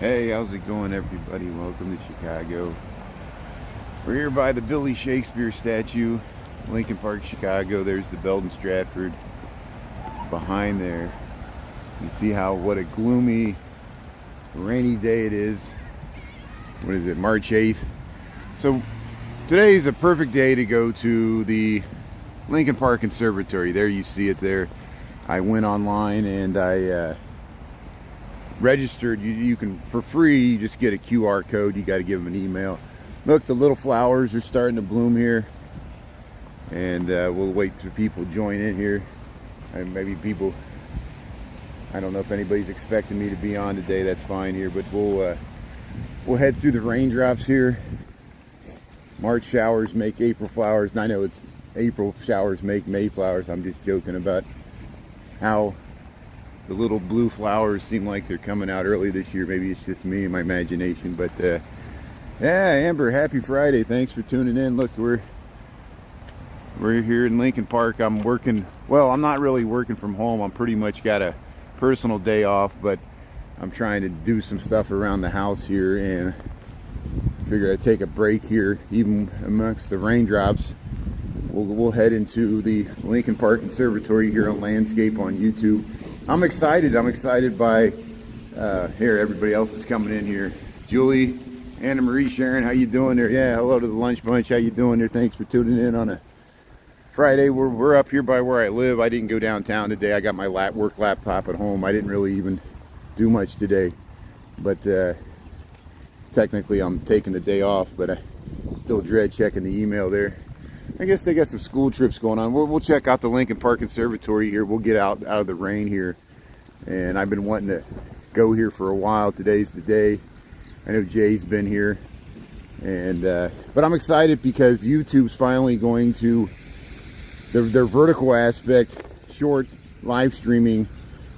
Hey, how's it going, everybody? Welcome to Chicago. We're here by the Billy Shakespeare statue, Lincoln Park, Chicago. There's the Belden Stratford behind there. You see what a gloomy, rainy day it is. What is it, March 8th? So today is a perfect day to go to the Lincoln Park Conservatory. There you see it there. I went online and I registered. You can, for free, you just get a QR code. You got to give them an email. Look, the little flowers are starting to bloom here, and we'll wait for people to join in here. And maybe people, I don't know if anybody's expecting me to be on today. That's fine here, but we'll head through the raindrops here. March showers make April flowers, and I know it's April showers make May flowers. I'm just joking about how the little blue flowers seem like they're coming out early this year. Maybe it's just me and my imagination, but yeah, Amber, happy Friday. Thanks for tuning in. Look, we're here in Lincoln Park. I'm working, well, I'm not really working from home. I'm pretty much got a personal day off, but I'm trying to do some stuff around the house here, and figured I'd take a break here, even amongst the raindrops. We'll head into the Lincoln Park Conservatory here on Landscape on YouTube. I'm excited. I'm excited by here. Everybody else is coming in here. Julie, Anna Marie, Sharon, how you doing there? Yeah, hello to the lunch bunch. How you doing there? Thanks for tuning in on a Friday. We're up here by where I live. I didn't go downtown today. I got my work laptop at home. I didn't really even do much today, but technically I'm taking the day off. But I still dread checking the email there. I guess they got some school trips going on. We'll check out the Lincoln Park Conservatory here. We'll get out of the rain here. And I've been wanting to go here for a while. Today's the day. I know Jay's been here. And but I'm excited because YouTube's finally going to, their vertical aspect, short live streaming,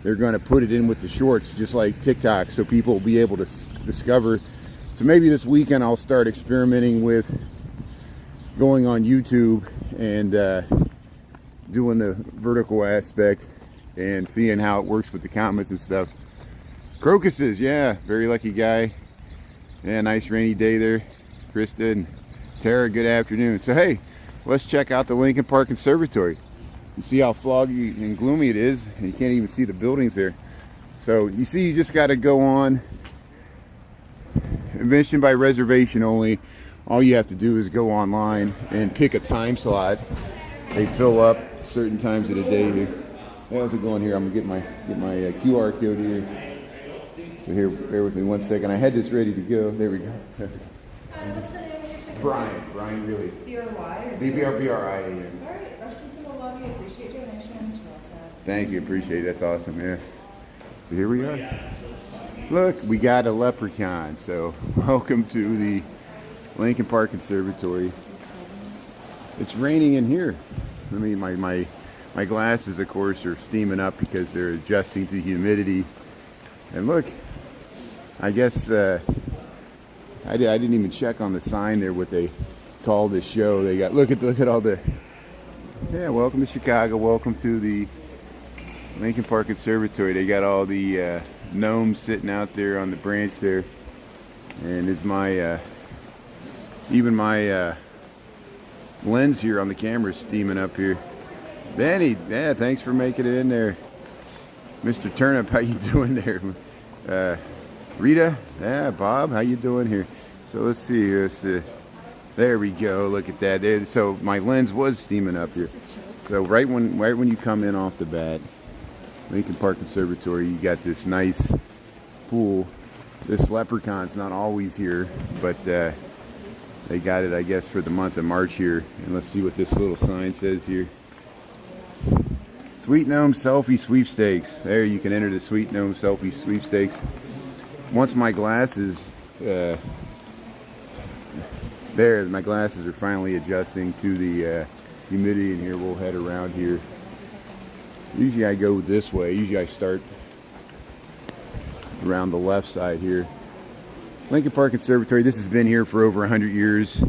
they're going to put it in with the shorts, just like TikTok, so people will be able to discover. So maybe this weekend I'll start experimenting with going on YouTube and doing the vertical aspect and seeing how it works with the comments and stuff. Crocuses, yeah, very lucky guy. Yeah, nice rainy day there. Krista and Tara, good afternoon. So hey, let's check out the Lincoln Park Conservatory. You see how foggy and gloomy it is, and you can't even see the buildings there. So you see, you just got to go on. Admission by reservation only. All you have to do is go online and pick a time slot. They fill up certain times of the day here. Hey, how's it going here? I'm gonna get my QR code here. So here, bear with me one second. I had this ready to go. There we go. What's the name of your chicken? Brian, really. B-R-Y? B-R-I-A-N. All right, restrooms in the lobby. Appreciate donations. Thank you, appreciate it. That's awesome, yeah. So here we are. Look, we got a leprechaun. So welcome to the Lincoln Park Conservatory. It's raining in here. I mean, my glasses, of course, are steaming up because they're adjusting to the humidity. And look, I guess I didn't even check on the sign there what they call this show. They got look at all the, yeah, welcome to Chicago. Welcome to the Lincoln Park Conservatory. They got all the gnomes sitting out there on the branch there, and is my even my lens here on the camera is steaming up here. Benny, yeah, thanks for making it in there. Mr. Turnip, how you doing there? Rita, yeah, Bob, how you doing here? So let's see, there we go, look at that. There, so my lens was steaming up here. So right when you come in off the bat, Lincoln Park Conservatory, you got this nice pool. This leprechaun's not always here, but they got it, I guess, for the month of March here. And let's see what this little sign says here. Sweet Gnome Selfie Sweepstakes. There, you can enter the Sweet Gnome Selfie Sweepstakes. Once my glasses, my glasses are finally adjusting to the humidity in here. We'll head around here. Usually I go this way. Usually I start around the left side here. Lincoln Park Conservatory, this has been here for over 100 years.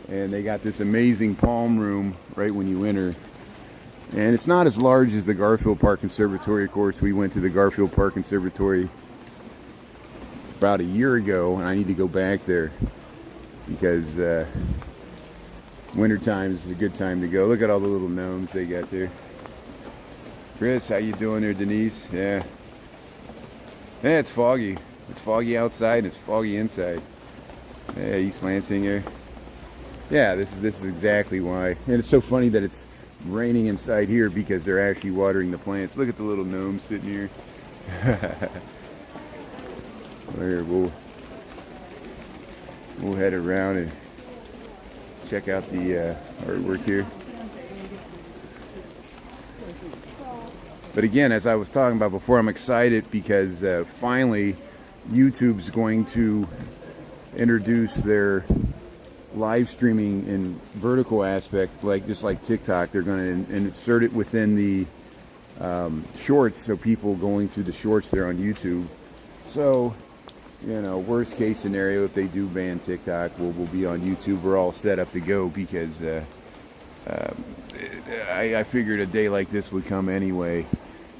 And they got this amazing palm room right when you enter. And it's not as large as the Garfield Park Conservatory. Of course, we went to the Garfield Park Conservatory about a year ago, and I need to go back there because wintertime is a good time to go. Look at all the little gnomes they got there. Chris, how you doing there, Denise? Yeah. Yeah, it's foggy. It's foggy outside, it's foggy inside. Yeah, East Lansing here. Yeah, this is exactly why. And it's so funny that it's raining inside here because they're actually watering the plants. Look at the little gnomes sitting here. Here, we'll head around and check out the artwork here. But again, as I was talking about before, I'm excited because finally YouTube's going to introduce their live streaming in vertical aspect, just like TikTok. They're going to insert it within the shorts, so people going through the shorts there on YouTube. So, you know, worst case scenario, if they do ban TikTok, we'll be on YouTube. We're all set up to go because I figured a day like this would come anyway.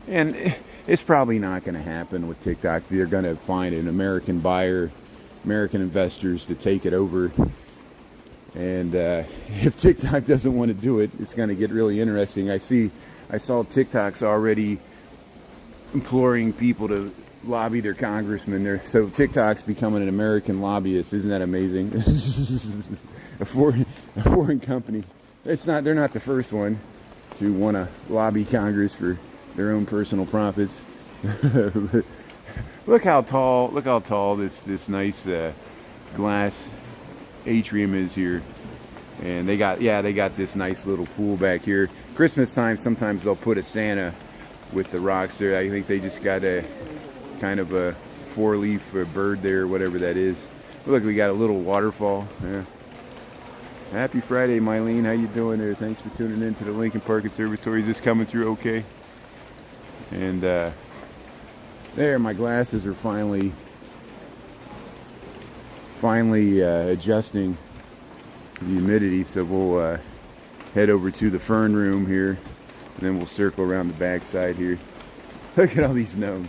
And it's probably not going to happen with TikTok. They're going to find an American buyer, American investors to take it over. And if TikTok doesn't want to do it, it's going to get really interesting. I saw TikTok's already imploring people to lobby their congressman there. So TikTok's becoming an American lobbyist. Isn't that amazing? a foreign company. They're not the first one to want to lobby Congress for their own personal profits. Look how tall this nice glass atrium is here. And they got this nice little pool back here. Christmas time, sometimes they'll put a Santa with the rocks there. I think they just got a kind of a 4-leaf bird there, whatever that is. Look, we got a little waterfall. Yeah. Happy Friday, Mylene. How you doing there? Thanks for tuning in to the Lincoln Park Conservatory. Is this coming through okay? And there, my glasses are finally adjusting the humidity, so we'll head over to the fern room here, and then we'll circle around the back side here. Look at all these gnomes.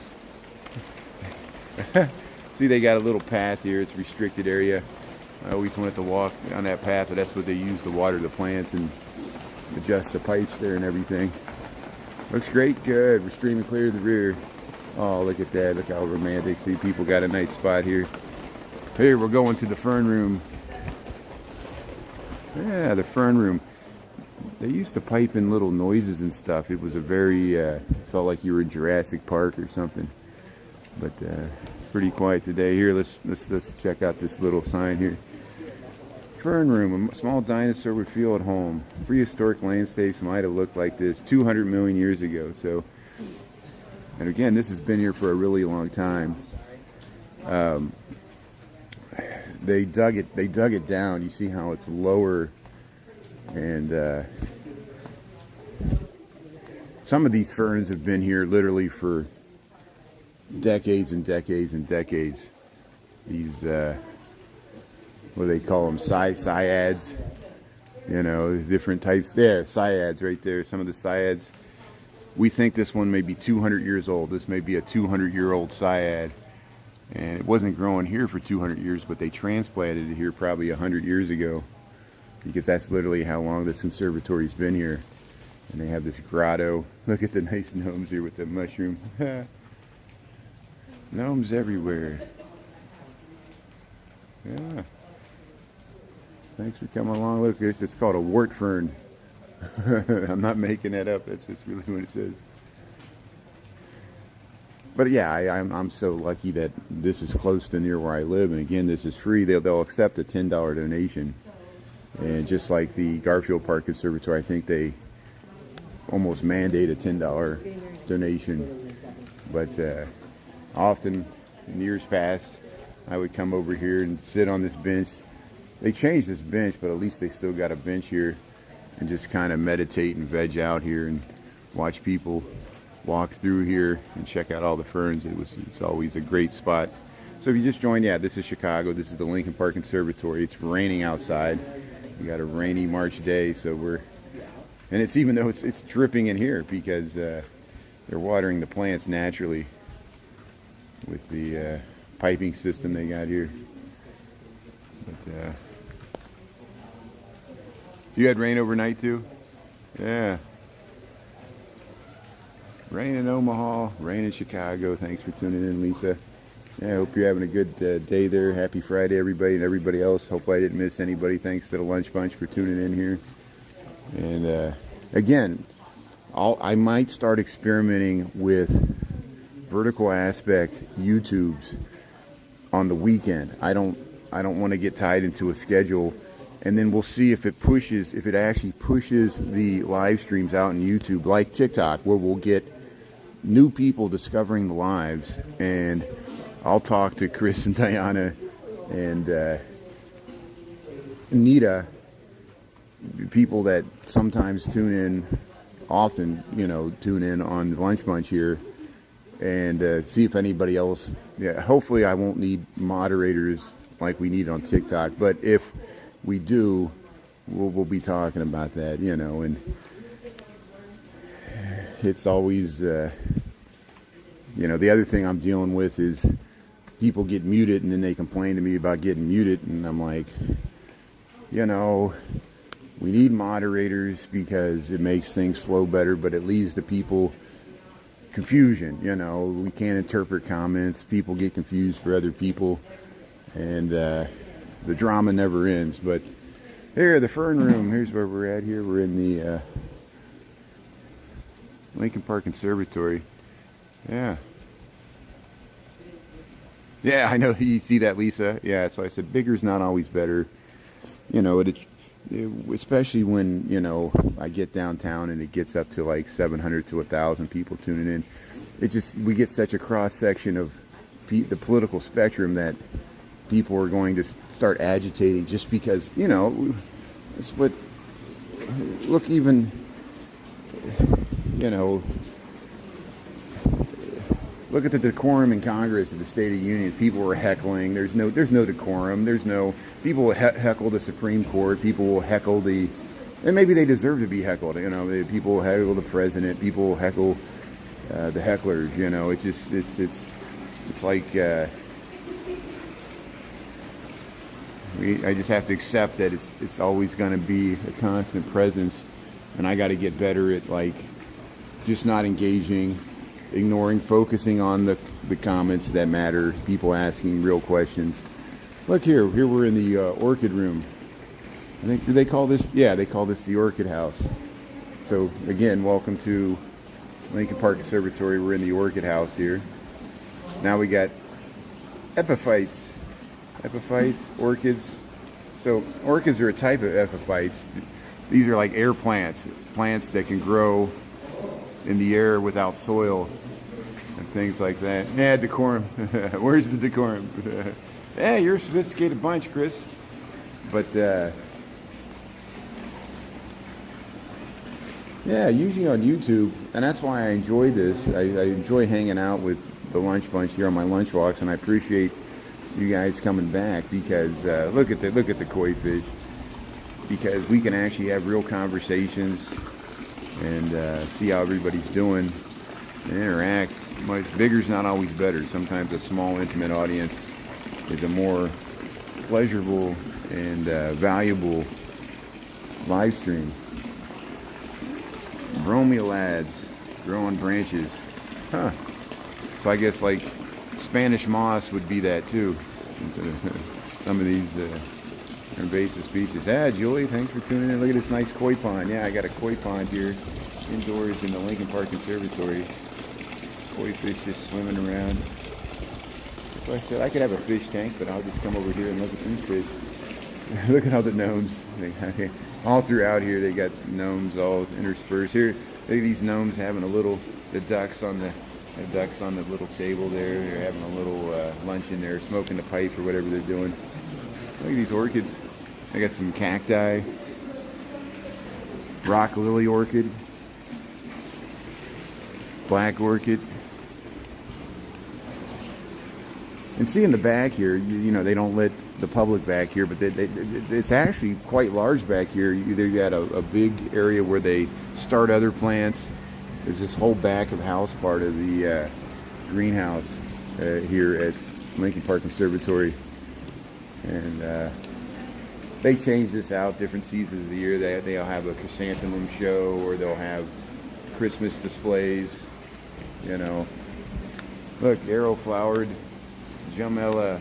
See, they got a little path here. It's a restricted area. I always wanted to walk on that path, but that's what they use to water the plants and adjust the pipes there and everything. Looks great. Good. We're streaming clear to the rear. Oh, look at that. Look how romantic. See, people got a nice spot here. Here, we're going to the fern room. Yeah, the fern room. They used to pipe in little noises and stuff. It was a very, felt like you were in Jurassic Park or something. But pretty quiet today. Here, let's check out this little sign here. Fern room. A small dinosaur would feel at home. Prehistoric landscapes might have looked like this 200 million years ago. So, and again, this has been here for a really long time. They dug it down. You see how it's lower, and some of these ferns have been here literally for decades and decades and decades. These what do they call them? Syads. You know, different types. There, syads right there. Some of the syads. We think this one may be 200 years old. This may be a 200-year-old syad. And it wasn't growing here for 200 years, but they transplanted it here probably 100 years ago. Because that's literally how long this conservatory's been here. And they have this grotto. Look at the nice gnomes here with the mushroom. Gnomes everywhere. Yeah. Thanks for coming along. Look, it's called a wart fern. I'm not making that up. That's just really what it says. But yeah, I'm so lucky that this is close to near where I live. And again, this is free. They'll accept a $10 donation. And just like the Garfield Park Conservatory, I think they almost mandate a $10 donation. But often, in years past, I would come over here and sit on this bench. They changed this bench, but at least they still got a bench here, and just kind of meditate and veg out here and watch people walk through here and check out all the ferns. It's always a great spot. So if you just joined, yeah, this is Chicago. This is the Lincoln Park Conservatory. It's raining outside. We got a rainy March day, so and it's even though it's dripping in here because they're watering the plants naturally with the piping system they got here. But you had rain overnight too? Yeah. Rain in Omaha, rain in Chicago. Thanks for tuning in, Lisa. Yeah, I hope you're having a good day there. Happy Friday, everybody, and everybody else. Hopefully I didn't miss anybody. Thanks to the Lunch Bunch for tuning in here. And again, I might start experimenting with vertical aspect YouTubes on the weekend. I don't want to get tied into a schedule, and then we'll see if it actually pushes the live streams out in YouTube, like TikTok, where we'll get new people discovering the lives. And I'll talk to Chris and Diana and Nita, people that sometimes often tune in on the Lunch Bunch here, and see if anybody else. Yeah, hopefully I won't need moderators like we need on TikTok, but if we do, we'll be talking about that, and it's always, the other thing I'm dealing with is people get muted and then they complain to me about getting muted, and I'm like, we need moderators because it makes things flow better, but it leads to people confusion. We can't interpret comments. People get confused for other people, and the drama never ends. But here, the fern room, here's where we're at here. We're in the Lincoln Park Conservatory. Yeah, I know you see that, Lisa. Yeah, so I said bigger's not always better. Especially when I get downtown and it gets up to like 700 to 1,000 people tuning in. We get such a cross section of the political spectrum that people are going to start agitating just because it's what. Look, even look at the decorum in Congress of the State of the Union. People were heckling. There's no decorum. People will heckle the Supreme Court. People will heckle and maybe they deserve to be heckled. People will heckle the president. People will heckle the hecklers. It's like I just have to accept that it's always going to be a constant presence, and I got to get better at just not engaging, ignoring, focusing on the comments that matter, people asking real questions. Look here we're in the Orchid room. I think, do they call this? Yeah, they call this the Orchid house. So again, welcome to Lincoln Park Conservatory. We're in the Orchid house here. Now we got epiphytes, orchids. So orchids are a type of epiphytes. These are like air plants that can grow in the air without soil and things like that. Yeah, decorum. Where's the decorum? Yeah, you're a sophisticated bunch, Chris. But yeah, usually on YouTube, and that's why I enjoy this. I enjoy hanging out with the Lunch Bunch here on my lunch walks, and I appreciate you guys coming back because look at the koi fish. Because we can actually have real conversations and see how everybody's doing and interact. Much bigger's not always better. Sometimes a small, intimate audience is a more pleasurable and valuable live stream. Bromeliads grow on branches. Huh. So I guess like Spanish moss would be that too. Some of these invasive species. Julie, thanks for tuning in. Look at this nice koi pond. Yeah, I got a koi pond here indoors in the Lincoln Park Conservatory. Koi fish just swimming around. So I said I could have a fish tank, but I'll just come over here and look at these fish. Look at all the gnomes. All throughout here they got gnomes all interspersed. Here, look at these gnomes having the ducks on the little table there. They're having a little lunch in there, smoking the pipe or whatever they're doing. Look at these orchids. I got some cacti, rock lily orchid, black orchid. And see in the back here, they don't let the public back here, but it's actually quite large back here. They got a big area where they start other plants. There's this whole back of house part of the greenhouse here at Lincoln Park Conservatory, and they change this out different seasons of the year. They'll have a chrysanthemum show, or they'll have Christmas displays. You know, look, arrow flowered Jamela.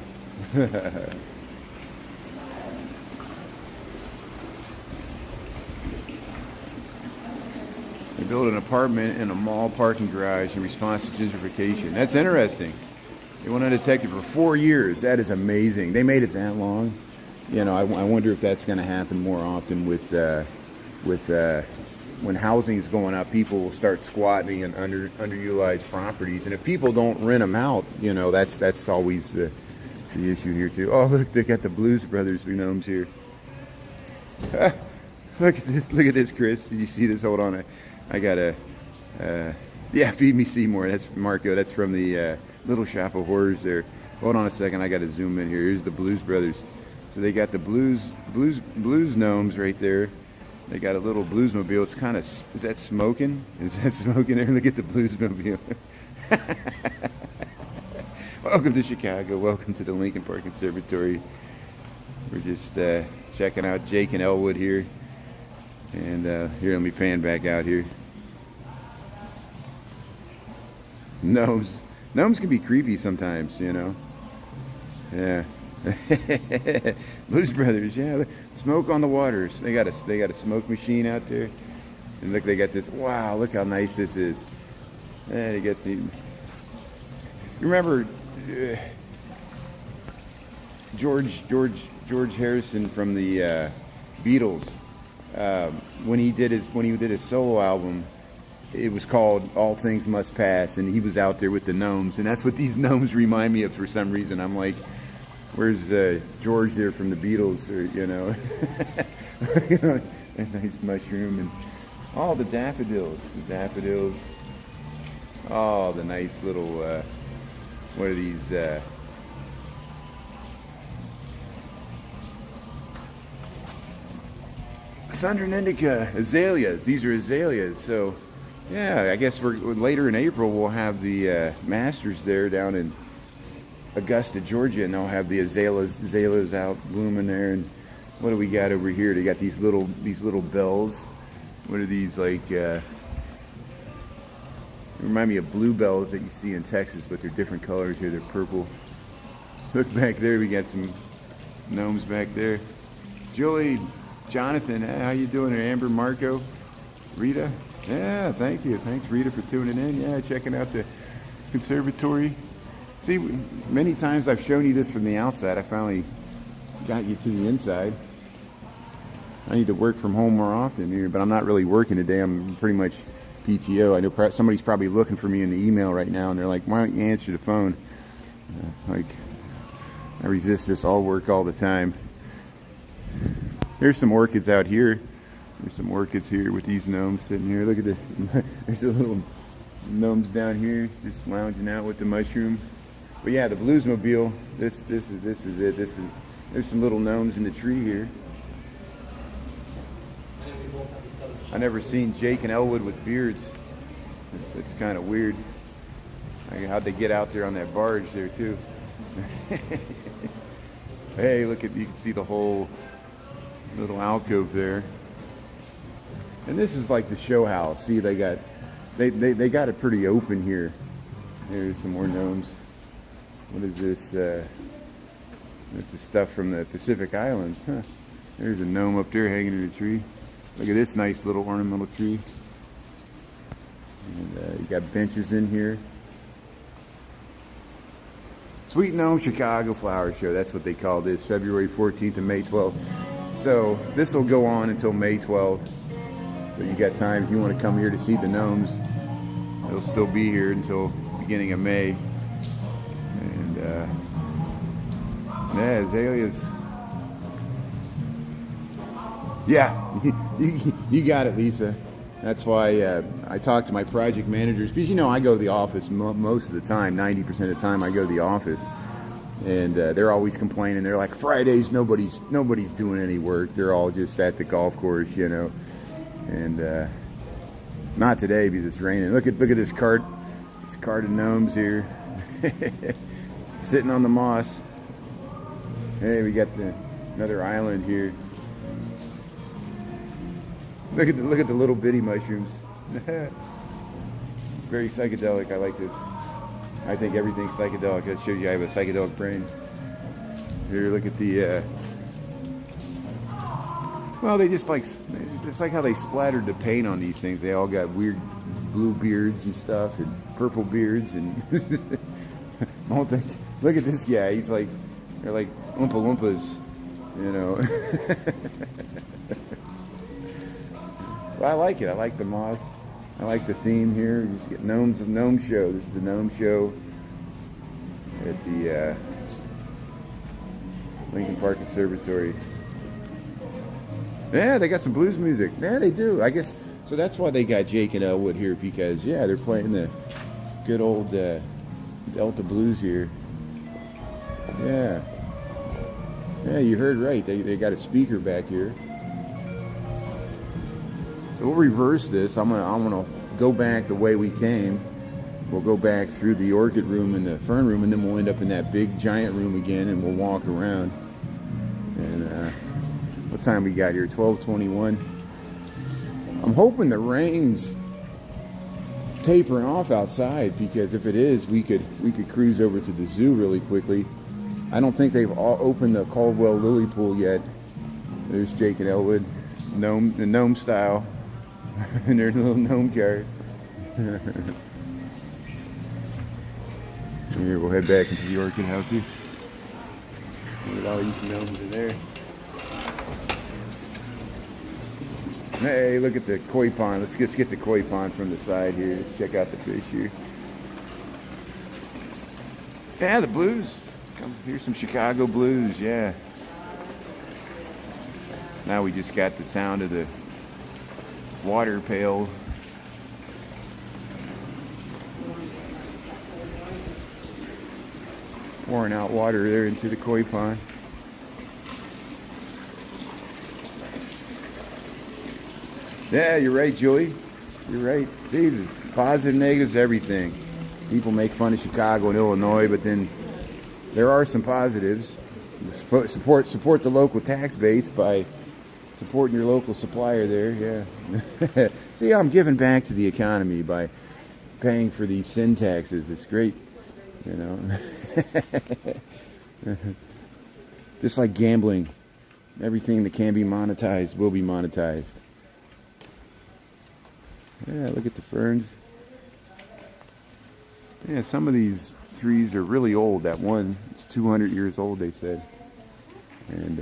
They built an apartment in a mall parking garage in response to gentrification. That's interesting. They went undetected for 4 years. That is amazing. They made it that long. You know, I wonder if that's going to happen more often with when housing is going up. People will start squatting in underutilized properties, and if people don't rent them out, you know, that's always the issue here too. Oh, look, they got the Blues Brothers gnomes here. Look at this! Look at this, Chris. Did you see this? Hold on, I got yeah, Feed Me Seymour. That's Marco. That's from the Little Shop of Horrors there. Hold on a second. I got to zoom in here. Here's the Blues Brothers. So they got the blues gnomes right there. They got a little bluesmobile. It's kind of, is that smoking? Is that smoking there? Look at the bluesmobile. Welcome to Chicago. Welcome to the Lincoln Park Conservatory. We're just checking out Jake and Elwood here. And here, let me pan back out here. Gnomes can be creepy sometimes, you know. Yeah. Blues Brothers, yeah. Smoke on the waters. They got a smoke machine out there, and look, they got this. Wow, look how nice this is. And they got the. You remember George Harrison from the Beatles? When he did his solo album, it was called All Things Must Pass, and he was out there with the gnomes, and that's what these gnomes remind me of for some reason. I'm like, where's George there from the Beatles, or, you know? You know, a nice mushroom, and all the daffodils. Oh, the nice little, what are these? Sundran indica azaleas. These are azaleas. So, yeah, I guess we're later in April. We'll have the Masters there down in Augusta, Georgia, and they'll have the azaleas out blooming there. And what do we got over here? They got these little bells. What are these, like? Remind me of bluebells that you see in Texas, but they're different colors here. They're purple. Look back there. We got some gnomes back there. Julie, Jonathan, how you doing there? Amber, Marco, Rita. Yeah, thank you. Thanks, Rita, for tuning in. Yeah, checking out the conservatory. See, many times I've shown you this from the outside. I finally got you to the inside. I need to work from home more often here, but I'm not really working today. I'm pretty much PTO. I know somebody's probably looking for me in the email right now, and they're like, why don't you answer the phone? Like, I resist this. I'll work all the time. There's some orchids out here. There's some orchids here with these gnomes sitting here. Look at the, there's a little gnomes down here just lounging out with the mushroom. But yeah, the bluesmobile, this is it. There's some little gnomes in the tree here. I never seen Jake and Elwood with beards. It's kind of weird. How'd they get out there on that barge there too? Hey, look at, you can see the whole little alcove there. And this is like the show house. See, they got it pretty open here. There's some more gnomes. What is this? That's the stuff from the Pacific Islands. Huh. There's a gnome up there hanging in a tree. Look at this nice little ornamental tree. And you got benches in here. Sweet Gnome Chicago Flower Show. That's what they call this. February 14th and May 12th. So this will go on until May 12th. So you got time if you want to come here to see the gnomes. They'll still be here until beginning of May. And yeah, azaleas. Yeah, you got it, Lisa. That's why I talk to my project managers, because, you know, I go to the office most of the time. 90% of the time I go to the office, and they're always complaining. They're like, Fridays nobody's doing any work. They're all just at the golf course, you know. And not today because it's raining. Look at this cart. This cart of gnomes here. sitting on the moss. Hey, we got another island here. Look at the little bitty mushrooms. Very psychedelic. I like this. I think everything's psychedelic. That shows you I have a psychedelic brain. Here, look at the. Well, they just like how they splattered the paint on these things. They all got weird blue beards and stuff, and purple beards, and look at this guy. He's like, they're like Oompa Loompas, you know. Well, I like it. I like the moss. I like the theme here. You just get gnomes of gnome show. This is the gnome show at the Lincoln Park Conservatory. Yeah, they got some blues music. Yeah, they do. I guess so. That's why they got Jake and Elwood here, because yeah, they're playing the good old Delta blues here. Yeah, yeah, you heard right. They got a speaker back here. So we'll reverse this. I'm gonna go back the way we came. We'll go back through the orchid room and the fern room, and then we'll end up in that big giant room again, and we'll walk around. And what time we got here? 12:21. I'm hoping the rain's tapering off outside, because if it is, we could cruise over to the zoo really quickly. I don't think they've all opened the Caldwell Lily Pool yet. There's Jake and Elwood, the gnome style, and there's a little gnome cart. Here, we'll head back into the orchid house here. Look at all these gnomes in there. Hey, look at the koi pond. Let's get the koi pond from the side here. Let's check out the fish here. Yeah, the blues. Here's some Chicago blues, yeah. Now we just got the sound of the water pail. Pouring out water there into the koi pond. Yeah, you're right, Julie. You're right. See, positive, negatives, everything. People make fun of Chicago and Illinois, but then there are some positives. Support the local tax base by supporting your local supplier there. Yeah. See, I'm giving back to the economy by paying for these sin taxes. It's great, you know. Just like gambling, everything that can be monetized will be monetized. Yeah, look at the ferns. Yeah, some of these trees are really old. That one, it's 200 years old, they said. And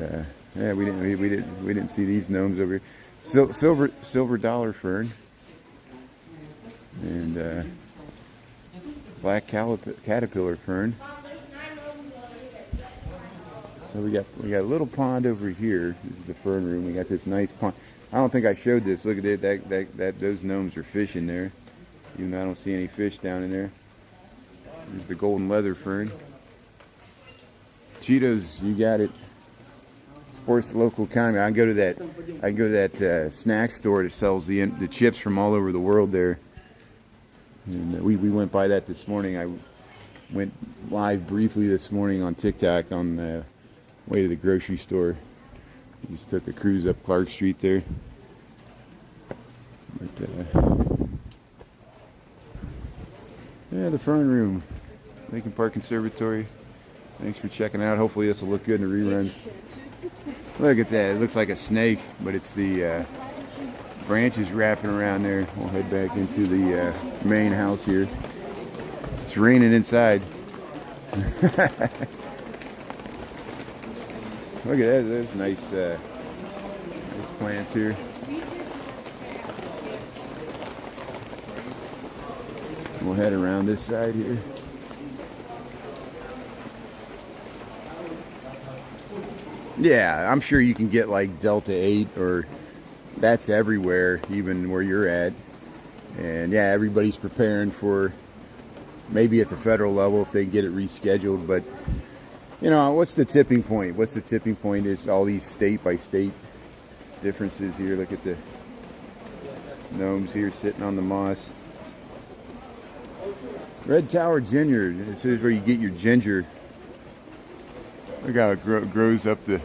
yeah, we didn't see these gnomes over here. Silver dollar fern and black caterpillar fern. So we got a little pond over here. This is the fern room. We got this nice pond. I don't think I showed this. Look at that. Those gnomes are fishing there. Even though I don't see any fish down in there. There's the golden leather fern. Cheetos, you got it. Supports the local economy. I can go to that snack store that sells the chips from all over the world there. And we went by that this morning. I went live briefly this morning on TikTok on the way to the grocery store. Just took a cruise up Clark Street there. But, yeah, the fern room, Lincoln Park Conservatory. Thanks for checking out. Hopefully this will look good in the reruns. Look at that. It looks like a snake, but it's the branches wrapping around there. We'll head back into the main house here. It's raining inside. Look at that. There's nice, nice plants here. We'll head around this side here. Yeah, I'm sure you can get like Delta 8, or that's everywhere, even where you're at. And yeah, everybody's preparing for maybe at the federal level if they get it rescheduled. But you know, what's the tipping point? What's the tipping point is all these state by state differences here. Look at the gnomes here sitting on the moss. Red Tower ginger. This is where you get your ginger Look how it grows up the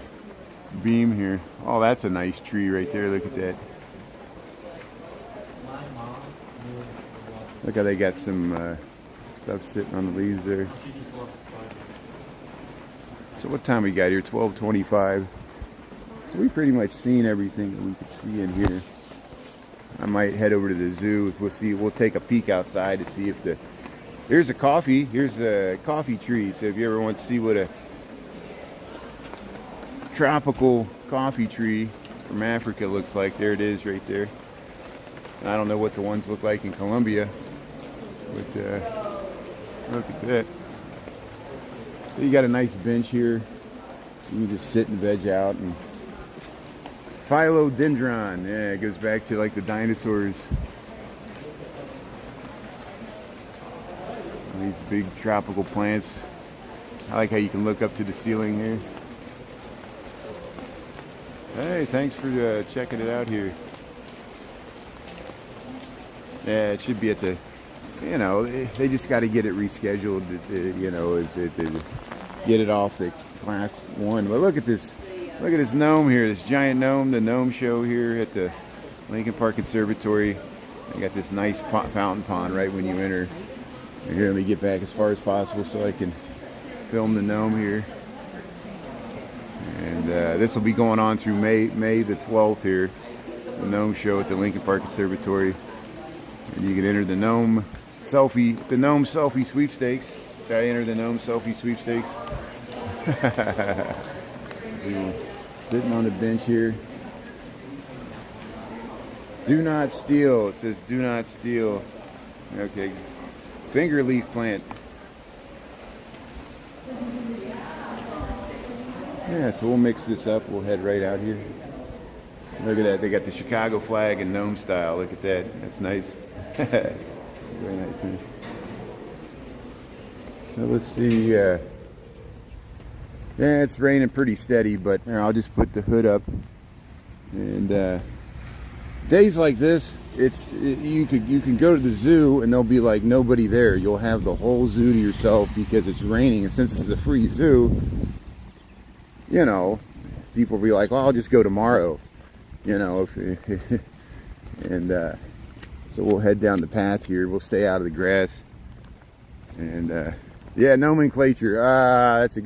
beam here. Oh, that's a nice tree right there. Look at that. Look how they got some stuff sitting on the leaves there. So what time we got here? 12:25. So we've pretty much seen everything that we could see in here. I might head over to the zoo. We'll see. We'll take a peek outside to see if here's a coffee. Here's a coffee tree. So if you ever want to see what a tropical coffee tree from Africa looks like, there it is right there. I don't know what the ones look like in Colombia, but look at that. So you got a nice bench here. You can just sit and veg out. And philodendron, yeah, it goes back to like the dinosaurs. These big tropical plants. I like how you can look up to the ceiling here. Hey, thanks for checking it out here. Yeah, it should be at the, you know, they just got to get it rescheduled, you know, to get it off the class 1. But look at this gnome here, this giant gnome, the gnome show here at the Lincoln Park Conservatory. They got this nice fountain pond right when you enter. And here, let me get back as far as possible so I can film the gnome here. And this will be going on through May the 12th here, the gnome show at the Lincoln Park Conservatory. And you can enter the gnome selfie sweepstakes. Try to enter the gnome selfie sweepstakes. Sitting on the bench here. Do not steal. It says do not steal. Okay. Finger leaf plant. Yeah, so we'll mix this up. We'll head right out here. Look at that. They got the Chicago flag in gnome style. Look at that. That's nice. Very nice. Huh? So let's see. Yeah, it's raining pretty steady, but I'll just put the hood up. And days like this, you can go to the zoo and there'll be like nobody there. You'll have the whole zoo to yourself because it's raining, and since it's a free zoo, you know, people will be like, well, I'll just go tomorrow, you know. And so we'll head down the path here. We'll stay out of the grass. And yeah, nomenclature. That's a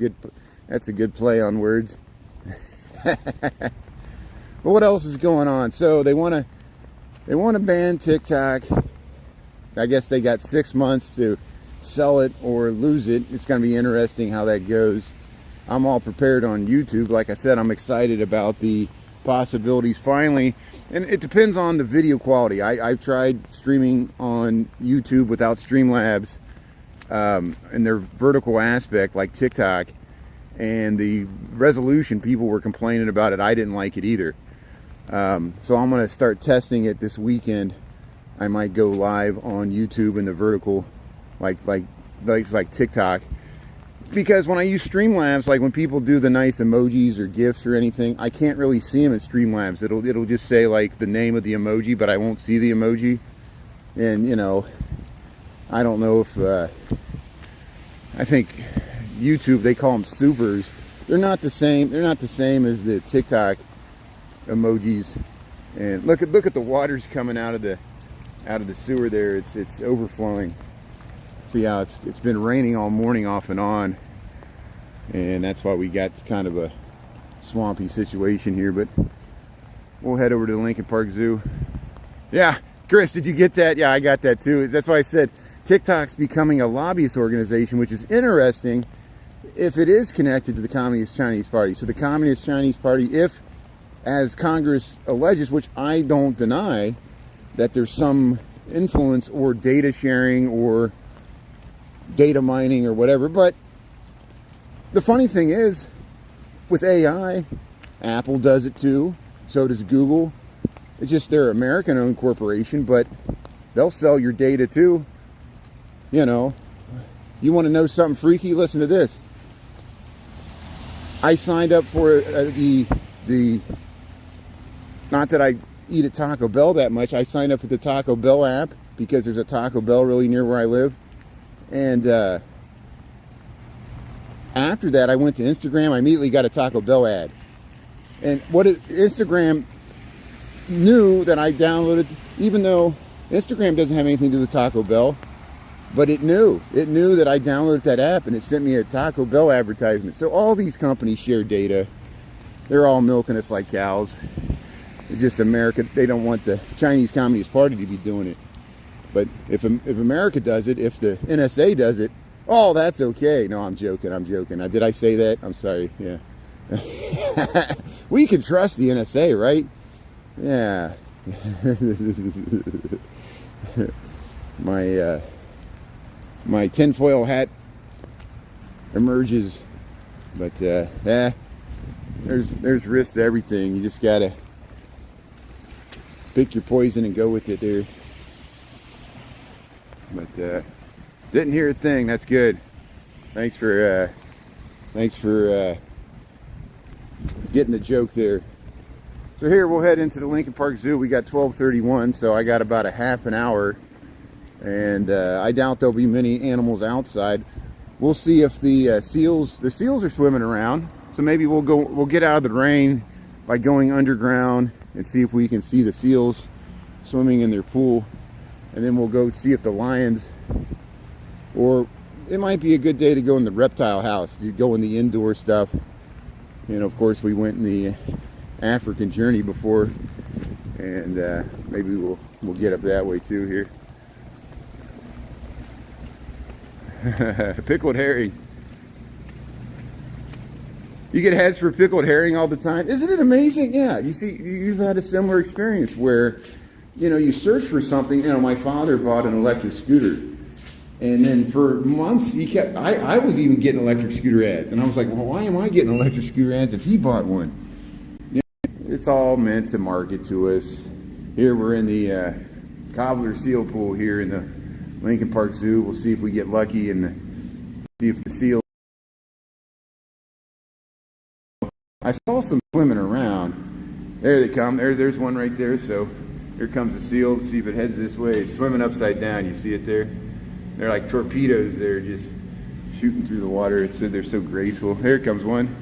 good play on words. But what else is going on? So they want to ban TikTok. I guess they got 6 months to sell it or lose it. It's going to be interesting how that goes. I'm all prepared on YouTube. Like I said, I'm excited about the possibilities finally. And it depends on the video quality. I've tried streaming on YouTube without Streamlabs in their vertical aspect like TikTok. And the resolution, people were complaining about it. I didn't like it either. So I'm going to start testing it this weekend. I might go live on YouTube in the vertical like TikTok. Because when I use Streamlabs, like when people do the nice emojis or GIFs or anything, I can't really see them in Streamlabs. It'll just say like the name of the emoji, but I won't see the emoji. And you know, I don't know if I think YouTube, they call them supers. They're not the same. They're not the same as the TikTok emojis. And look at the waters coming out of the sewer there. It's overflowing. See how it's been raining all morning off and on, and that's why we got kind of a swampy situation here. But we'll head over to the Lincoln Park Zoo. Yeah, Chris, did you get that? Yeah, I got that too. That's why I said TikTok's becoming a lobbyist organization, which is interesting if it is connected to the Communist Chinese Party. So the Communist Chinese Party, if, as Congress alleges, which I don't deny, that there's some influence or data sharing or data mining or whatever. But the funny thing is, with AI, Apple does it too, so does Google. It's just they're an American-owned corporation, but they'll sell your data too. You know, you want to know something freaky? Listen to this. I signed up for the not that I eat at Taco Bell that much. I signed up for the Taco Bell app because there's a Taco Bell really near where I live. And after that, I went to Instagram. I immediately got a Taco Bell ad. And Instagram knew that I downloaded, even though Instagram doesn't have anything to do with Taco Bell, but it knew that I downloaded that app, and it sent me a Taco Bell advertisement. So all these companies share data. They're all milking us like cows. It's just America. They don't want the Chinese Communist Party to be doing it. But if America does it, if the NSA does it, oh, that's okay. No, I'm joking. Did I say that? I'm sorry. Yeah. We can trust the NSA, right? Yeah. My tinfoil hat emerges, but there's risk to everything. You just gotta pick your poison and go with it there. But didn't hear a thing. That's good. Thanks for getting the joke there. So here we'll head into the Lincoln Park Zoo. We got 12:31, so I got about a half an hour, and I doubt there'll be many animals outside. We'll see if the seals are swimming around. So maybe we'll get out of the rain by going underground and see if we can see the seals swimming in their pool, and then we'll go see if the lions, or it might be a good day to go in the reptile house, to go in the indoor stuff. And of course we went in the African journey before, and maybe we'll get up that way too here. Pickled herring. You get heads for pickled herring all the time. Isn't it amazing? Yeah, you see, you've had a similar experience where, you know, you search for something. You know, my father bought an electric scooter, and then for months I was even getting electric scooter ads, and I was like, well, why am I getting electric scooter ads if he bought one? You know, it's all meant to market to us. Here we're in the Cobbler Seal Pool here in the Lincoln Park Zoo. We'll see if we get lucky and see if the seal. I saw some swimming around. There they come. There's one right there. So here comes the seal. See if it heads this way. It's swimming upside down. You see it there? They're like torpedoes. They're just shooting through the water. It said they're so graceful. There comes one.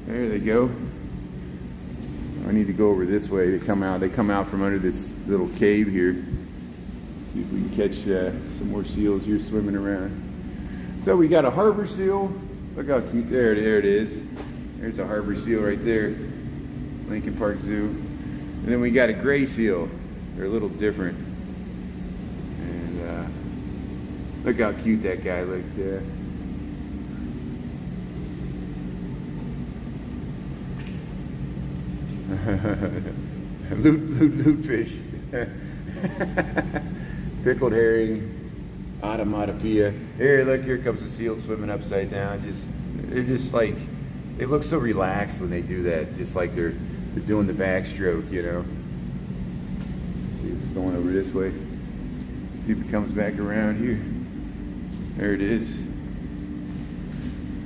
There they go. I need to go over this way. They come out from under this little cave here. See if we can catch some more seals here swimming around. So we got a harbor seal. Look how cute. There it is. There's a harbor seal right there. Lincoln Park Zoo. And then we got a gray seal. They're a little different. And look how cute that guy looks. Yeah. Loot fish. Pickled herring. Onomatopoeia. Here, look, here comes the seal swimming upside down. They're just like, they look so relaxed when they do that, just like they're doing the backstroke, you know. See if it's going over this way. See if it comes back around here. There it is.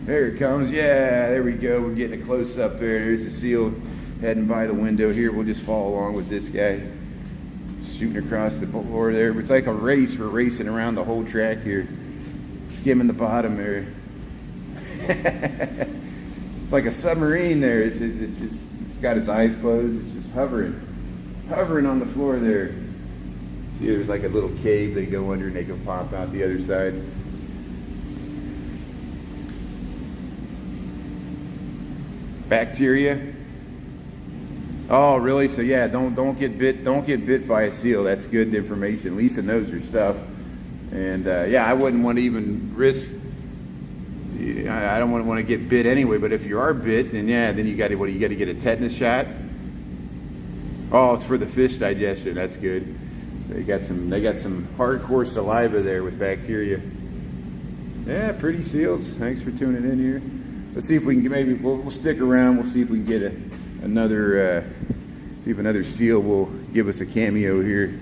There it comes. Yeah, there we go. We're getting a close up there. There's the seal heading by the window here. We'll just follow along with this guy shooting across the floor there. It's like a race. We're racing around the whole track here, skimming the bottom there. It's like a submarine there. It's got its eyes closed. It's just hovering on the floor there. See, there's like a little cave they go under and they can pop out the other side. Bacteria. Oh, really? So yeah, don't get bit. Don't get bit by a seal. That's good information. Lisa knows her stuff, and yeah, I wouldn't want to even risk. I don't want to get bit anyway. But if you are bit, then yeah, then you got to get a tetanus shot. Oh, it's for the fish digestion. That's good. They got some hardcore saliva there with bacteria. Yeah, pretty seals. Thanks for tuning in here. Let's see if we can maybe we'll stick around. We'll see if we can get another see if another seal will give us a cameo here.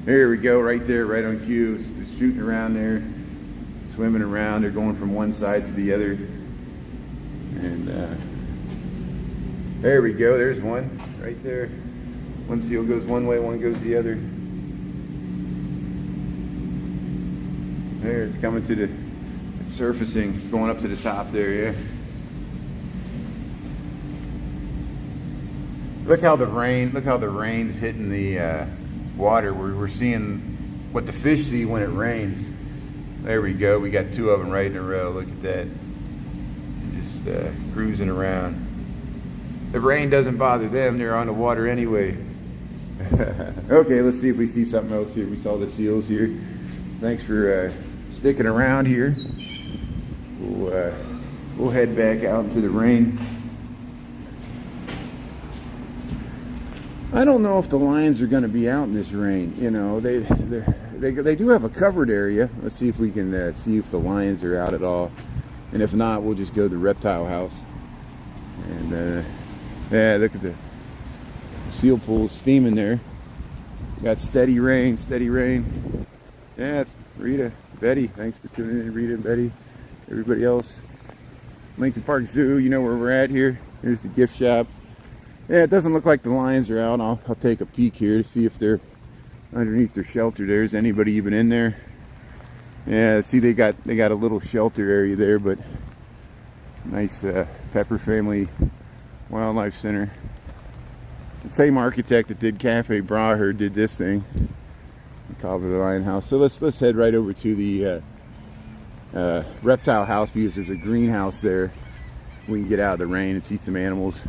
There we go, right there, right on cue. Just shooting around there, swimming around. They're going from one side to the other. And there we go. There's one right there. One seal goes one way, one goes the other. There, it's surfacing. It's going up to the top there, yeah. Look how the rain's hitting the water. We're seeing what the fish see when it rains. There we go. We got two of them right in a row. Look at that. Just cruising around. The rain doesn't bother them. They're on the water anyway. Okay, let's see if we see something else here. We saw the seals here. Thanks for sticking around here. We'll head back out into the rain. I don't know if the lions are going to be out in this rain. You know, they do have a covered area. Let's see if we can see if the lions are out at all. And if not, we'll just go to the reptile house. And yeah, look at the seal pool steaming there. Got steady rain, steady rain. Yeah, Rita, Betty, thanks for tuning in. Rita, Betty, everybody else. Lincoln Park Zoo, you know where we're at here. Here's the gift shop. Yeah, it doesn't look like the lions are out. I'll take a peek here to see if they're underneath their shelter. There's anybody even in there? Yeah, see they got a little shelter area there, but nice Pepper Family Wildlife Center. The same architect that did Cafe Braher did this thing. Called it the Lion House. So let's head right over to the reptile house because there's a greenhouse there. We can get out of the rain and see some animals.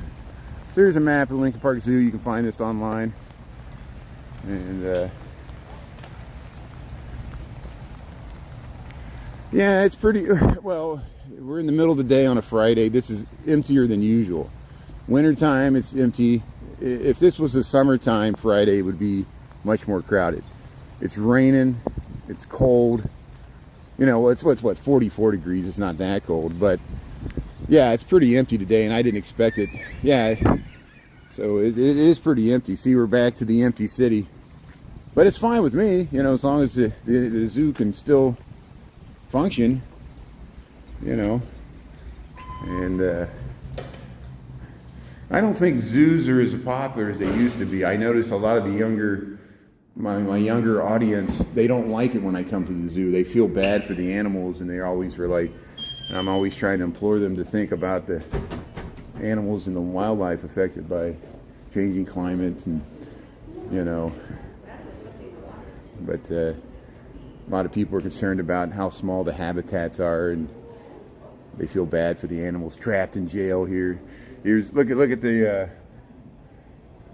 So here's a map of Lincoln Park Zoo. You can find this online. And yeah, it's pretty well. We're in the middle of the day on a Friday. This is emptier than usual. Wintertime, it's empty. If this was a summertime Friday, it would be much more crowded. It's raining. It's cold. You know, it's what 44 degrees. It's not that cold, but yeah, it's pretty empty today, and I didn't expect it. Yeah, so it is pretty empty. See, we're back to the empty city, but it's fine with me. You know, as long as the zoo can still function. You know, and I don't think zoos are as popular as they used to be. I notice a lot of the younger, my younger audience, they don't like it when I come to the zoo. They feel bad for the animals, and they always were like, I'm always trying to implore them to think about the animals and the wildlife affected by changing climate, and you know. But a lot of people are concerned about how small the habitats are, and they feel bad for the animals trapped in jail here. Here's look at the.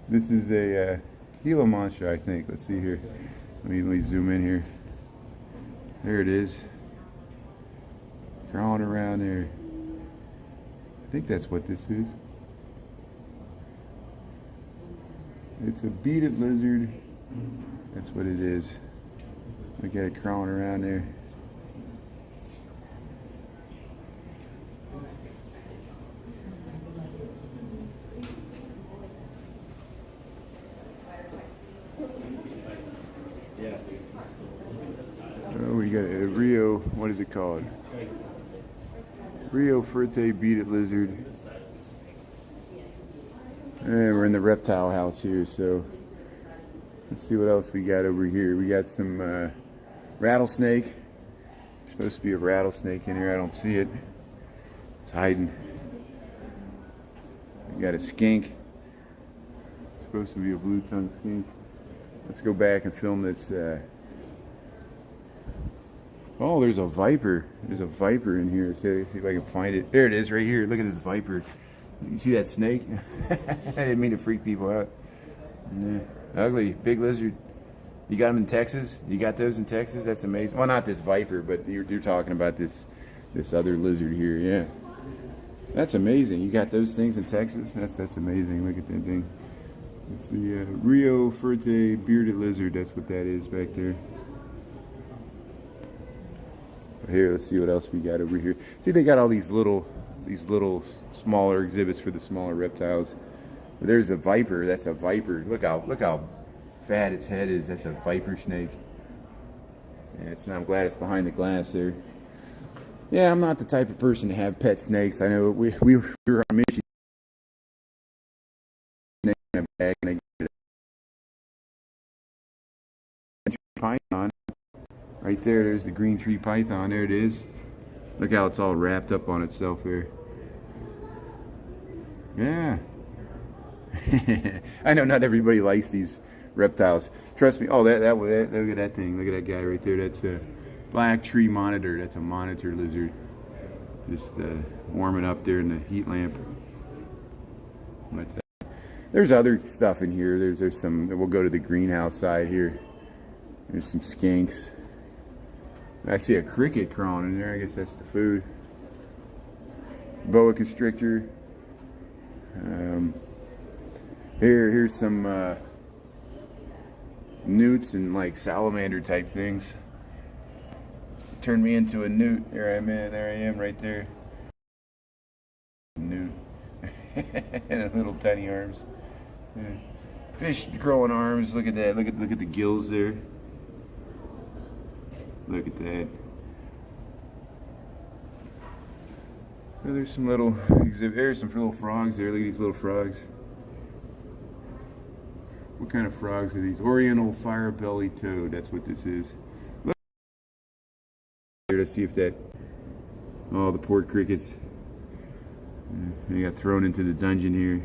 This is a Gila monster, I think. Let's see here. Let me zoom in here. There it is. Crawling around there. I think that's what this is. It's a beaded lizard. That's what it is. Look at it crawling around there. Oh, we got a Rio, what is it called? Rio Fuerte beaded lizard. And we're in the reptile house here, so let's see what else we got over here. We got some rattlesnake. There's supposed to be a rattlesnake in here. I don't see it. It's hiding. We got a skink. It's supposed to be a blue-tongued skink. Let's go back and film this. Oh, there's a viper. There's a viper in here. See if I can find it. There it is, right here. Look at this viper. You see that snake? I didn't mean to freak people out. Yeah. Ugly, big lizard. You got them in Texas? You got those in Texas? That's amazing. Well, not this viper, but you're talking about this other lizard here. Yeah, that's amazing. You got those things in Texas? That's amazing. Look at that thing. It's the Rio Fuerte bearded lizard. That's what that is back there. Here, let's see what else we got over here. See, they got all these little smaller exhibits for the smaller reptiles. There's a viper. That's a viper. Look how fat its head is. That's a viper snake. And I'm glad it's behind the glass there. Yeah, I'm not the type of person to have pet snakes. I know we were on mission. In a bag, and I get a python. Right there, there's the green tree python. There it is. Look how it's all wrapped up on itself here. Yeah. I know not everybody likes these reptiles. Trust me. Oh, look at that thing. Look at that guy right there. That's a black tree monitor. That's a monitor lizard. Just warming up there in the heat lamp. There's other stuff in here. There's some. We'll go to the greenhouse side here. There's some skinks. I see a cricket crawling in there. I guess that's the food. Boa constrictor. Here's some newts and like salamander type things. Turned me into a newt. There I am right there. Newt. And little tiny arms. Yeah. Fish growing arms. Look at that. Look at the gills there. Look at that. So there's some little exhibit. There's some little frogs there. Look at these little frogs. What kind of frogs are these? Oriental fire-bellied toad. That's what this is. Look there to see if that. Oh, the poor crickets. They got thrown into the dungeon here.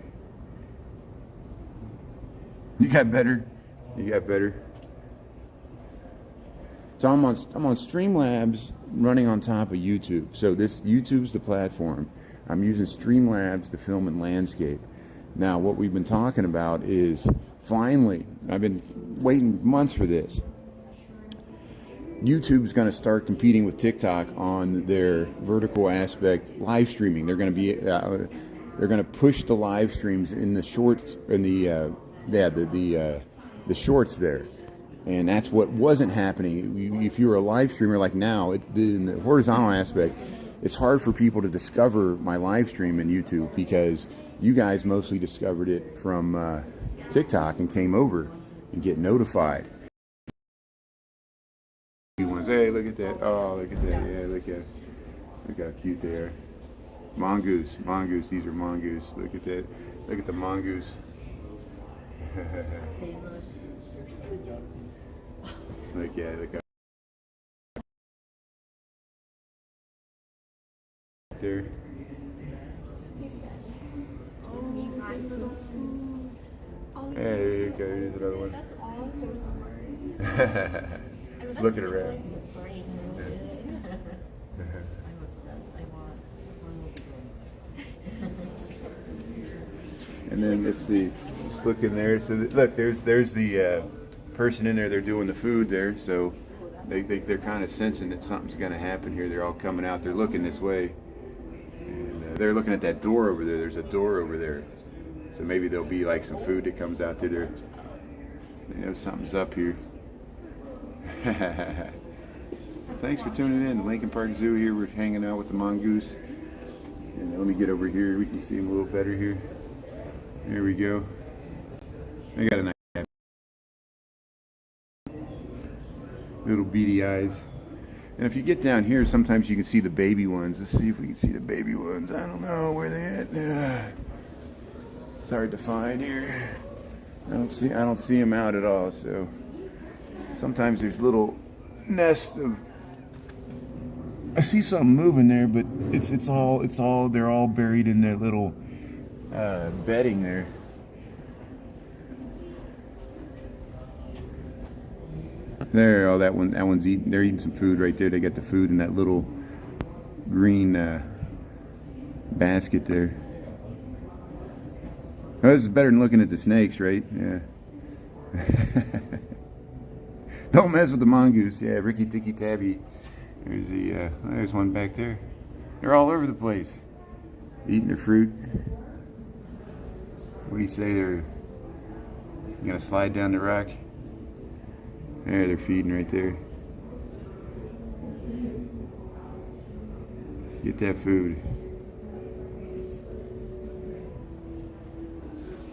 You got better. You got better. So I'm on Streamlabs running on top of YouTube. So this YouTube's the platform. I'm using Streamlabs to film in landscape. Now what we've been talking about is finally, I've been waiting months for this. YouTube's going to start competing with TikTok on their vertical aspect live streaming. They're going to be they're going to push the live streams in the shorts in the shorts there. And that's what wasn't happening. If you were a live streamer like now, in the horizontal aspect, it's hard for people to discover my live stream in YouTube because you guys mostly discovered it from TikTok and came over and get notified. Hey, look at that. Oh, look at that. Yeah, look how cute they are. Mongoose. These are mongoose. Look at that. Look at the mongoose. Look how there. Hey, there you go. Here's another one. That's awesome. Just looking around. And then let's see. Just look in there. So look, there's the person in there. They're doing the food there. So they're kind of sensing that something's going to happen here. They're all coming out. They're looking this way. And they're looking at that door over there. There's a door over there. So maybe there'll be like some food that comes out there. They know something's up here. Thanks for tuning in. Lincoln Park Zoo here. We're hanging out with the mongoose. And let me get over here. We can see him a little better here. There we go. I got a nice little beady eyes. And if you get down here, sometimes you can see the baby ones. Let's see if we can see the baby ones. I don't know where they're at. It's hard to find here. I don't see them out at all. So sometimes there's little nests of. I see something moving there, but it's all they're all buried in their little bedding there. There, oh, that one's eating. They're eating some food right there. They got the food in that little green basket there. Oh, this is better than looking at the snakes, right? Yeah. Don't mess with the mongoose. Yeah, Ricky Ticky Tabby. There's one back there. They're all over the place, eating their fruit. What do you say? They're gonna slide down the rock. There, they're feeding right there. Get that food.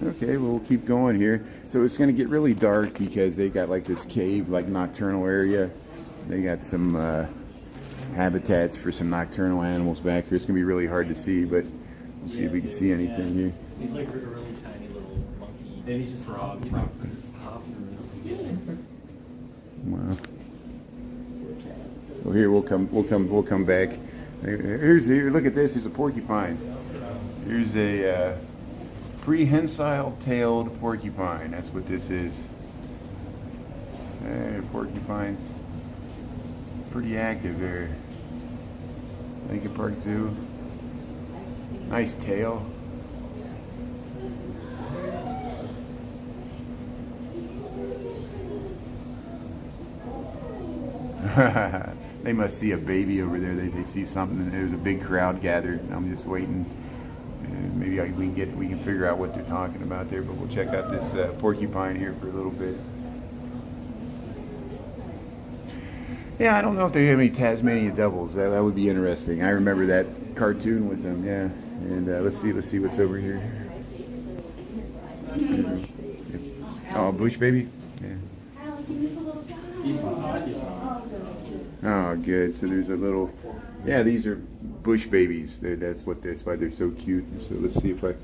Okay, well, we'll keep going here. So it's going to get really dark because they got like this cave, like nocturnal area. They got some habitats for some nocturnal animals back here. It's going to be really hard to see, but we'll see if we can see anything here. He's like a really tiny little monkey. Maybe just frog. Wow. Well, here we'll come back. Here, look at this. Here's a porcupine. Here's a prehensile-tailed porcupine. That's what this is. Hey, porcupine. Pretty active there. Lincoln Park Zoo. Nice tail. They must see a baby over there. They see something. There's a big crowd gathered. I'm just waiting. Maybe we can figure out what they're talking about there. But we'll check out this porcupine here for a little bit. Yeah, I don't know if they have any Tasmanian devils. That would be interesting. I remember that cartoon with them. Yeah, and let's see what's over here. Oh, bush baby. Yeah. Oh, good. So there's a little. Yeah, these are bush babies. That's why they're so cute. So let's see if I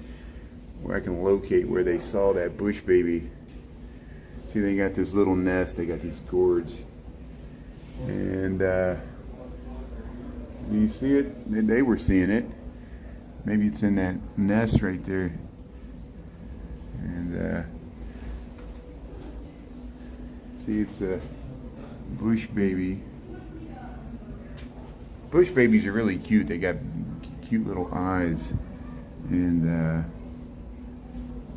can locate where they saw that bush baby. See, they got this little nest. They got these gourds. And you see it? They were seeing it. Maybe it's in that nest right there. And see, it's a bush baby. Bush babies are really cute. They got cute little eyes. And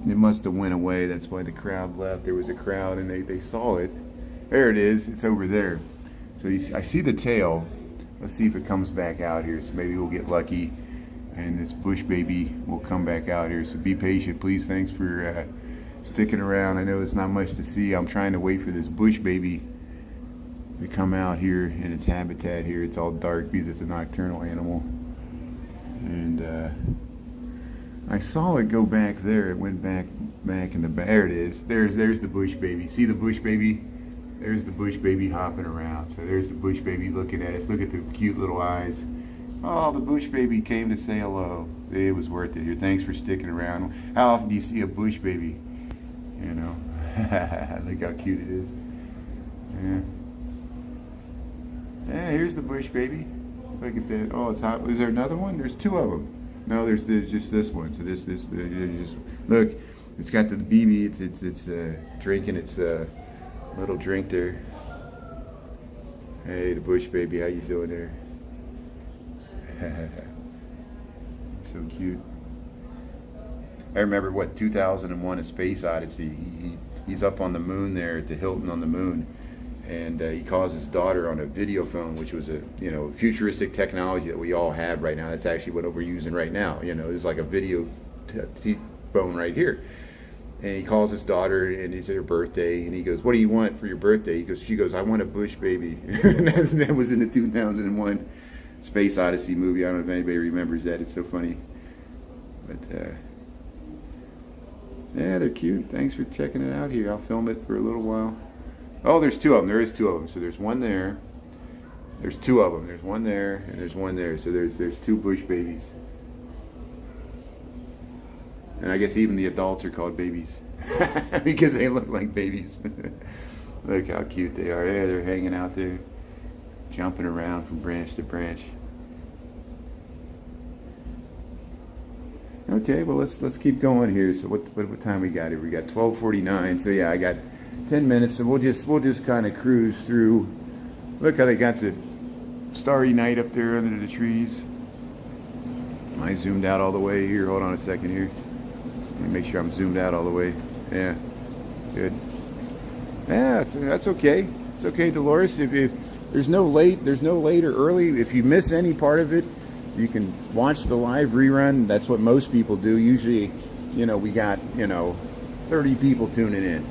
it must have went away. That's why the crowd left. There was a crowd and they saw it. There it is. It's over there. So I see the tail. Let's see if it comes back out here. So maybe we'll get lucky and this bush baby will come back out here. So be patient, please. Thanks for sticking around. I know there's not much to see. I'm trying to wait for this bush baby to come out here in its habitat here. It's all dark because it's a nocturnal animal. And I saw it go back there. It went back in the back. There it is. There's the bush baby. See the bush baby? There's the bush baby hopping around. So there's the bush baby looking at us. Look at the cute little eyes. Oh, the bush baby came to say hello. It was worth it here. Thanks for sticking around. How often do you see a bush baby? You know, look how cute it is. Yeah. Yeah, here's the bush baby. Look at that. Oh, it's hot. Is there another one? There's two of them. No, there's just this one. So this just look. It's got the BB. It's drinking its little drink there. Hey, the bush baby, how you doing there? So cute. I remember 2001: A Space Odyssey. He's up on the moon there at the Hilton on the moon, and he calls his daughter on a video phone, which was a futuristic technology that we all have right now. That's actually what we're using right now. It's like a video phone right here. And he calls his daughter, and it's her birthday, and he goes, "What do you want for your birthday?" She goes, "I want a bush baby." And that was in the 2001 Space Odyssey movie. I don't know if anybody remembers that. It's so funny. But yeah, they're cute. Thanks for checking it out here. I'll film it for a little while. Oh, there's two of them. There is two of them. So there's one there. There's two of them. There's one there, and there's one there. So there's two bush babies. And I guess even the adults are called babies because they look like babies. Look how cute they are. Yeah, they're hanging out there, jumping around from branch to branch. Okay, well let's keep going here. So what time we got here? We got 12:49. So yeah, I got 10 minutes. So we'll just kind of cruise through. Look how they got the starry night up there under the trees. Am I zoomed out all the way here? Hold on a second here. Let me make sure I'm zoomed out all the way. Yeah, good. Yeah, that's okay. It's okay, Dolores. If there's no late or early. If you miss any part of it, you can watch the live rerun. That's what most people do. Usually, we got 30 people tuning in.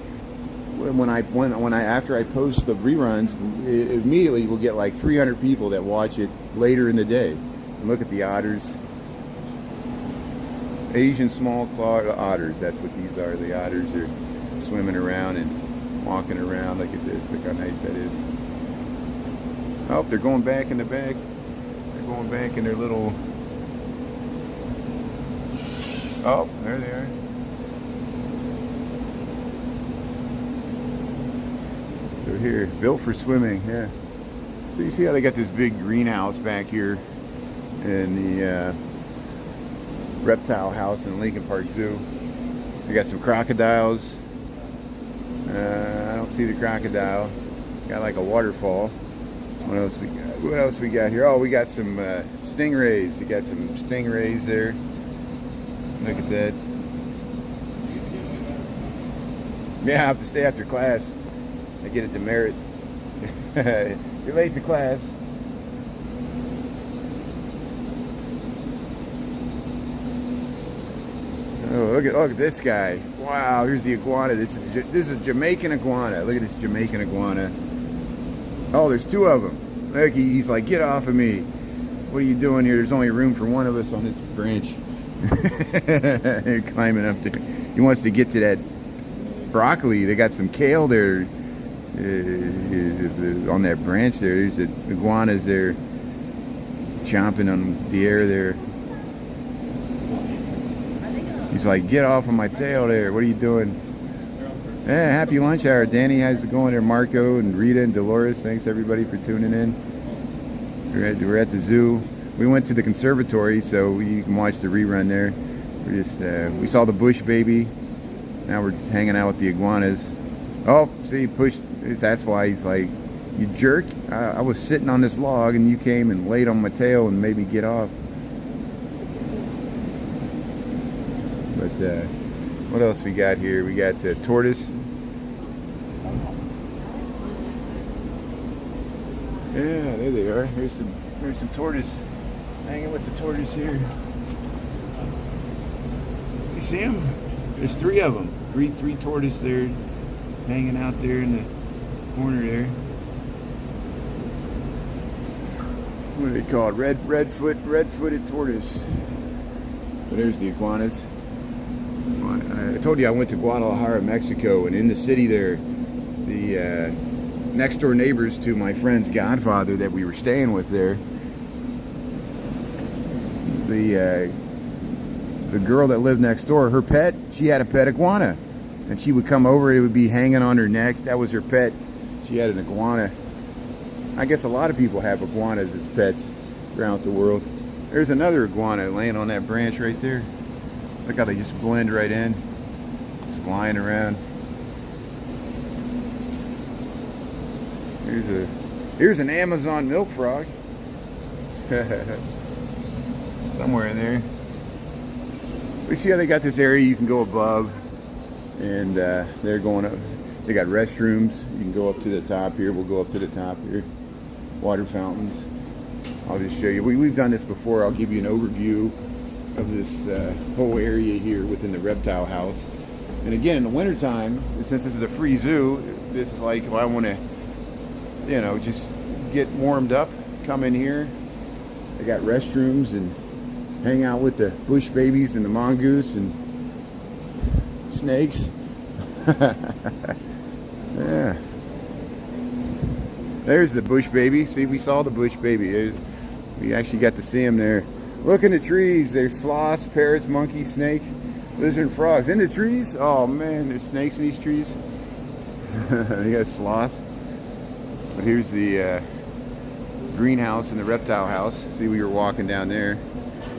After I post the reruns, immediately we'll get like 300 people that watch it later in the day. And look at the otters. Asian small claw otters. That's what these are. The otters are swimming around and walking around. Look at this. Look how nice that is. Oh, they're going back in the bag. They're going back in their little. Oh, there they are. They're here, built for swimming. Yeah. So you see how they got this big greenhouse back here. in the reptile house in Lincoln Park Zoo. We got some crocodiles. I don't see the crocodile. Got like a waterfall. What else we got? What else we got here? Oh, we got some stingrays. You got some stingrays there. Look at that. Yeah, I have to stay after class. I get a demerit. You're late to class. Oh, look at this guy. Wow, here's the iguana. This is a Jamaican iguana. Look at this Jamaican iguana. Oh, there's two of them. Look, he's like, get off of me. What are you doing here? There's only room for one of us on this branch. They're climbing up there. He wants to get to that broccoli. They got some kale there on that branch there. There's the iguanas there chomping on the air there. He's like, get off of my tail there. What are you doing? Yeah, happy lunch hour. Danny, how's it going there? Marco and Rita and Dolores. Thanks everybody for tuning in. We're at the zoo. We went to the conservatory, so you can watch the rerun there. We saw the Bushbaby. Now we're hanging out with the iguanas. Oh, see, pushed. That's why he's like, you jerk. I was sitting on this log and you came and laid on my tail and made me get off. But what else we got here? We got the tortoise. Yeah, there they are. Here's some tortoise. Hanging with the tortoise here. You see them? There's three of them. Three tortoise there, hanging out there in the corner there. What are they called? Red-footed tortoise. But there's the iguanas. I told you I went to Guadalajara, Mexico, and in the city there, the next door neighbors to my friend's godfather that we were staying with there, the girl that lived next door, her pet, she had a pet iguana, and she would come over, it would be hanging on her neck. That was her pet. She had an iguana. I guess a lot of people have iguanas as pets throughout the world. There's another iguana laying on that branch right there. Look how they just blend right in. Just lying around. Here's an Amazon milk frog. Somewhere in there. But see how they got this area you can go above, and they're going up. They got restrooms. You can go up to the top here. We'll go up to the top here. Water fountains. I'll just show you. We've done this before. I'll give you an overview of this whole area here within the reptile house. And again, in the wintertime, since this is a free zoo, this is like, if I want to, you know, just get warmed up, come in here. They got restrooms and hang out with the Bushbabies and the mongoose and snakes. Yeah. There's the Bushbaby. See, we saw the Bushbaby. We actually got to see him there. Look in the trees. There's sloths, parrots, monkeys, snake, lizard, and frogs. In the trees? Oh man, there's snakes in these trees. They got sloth. But here's the greenhouse and the reptile house. See, we were walking down there.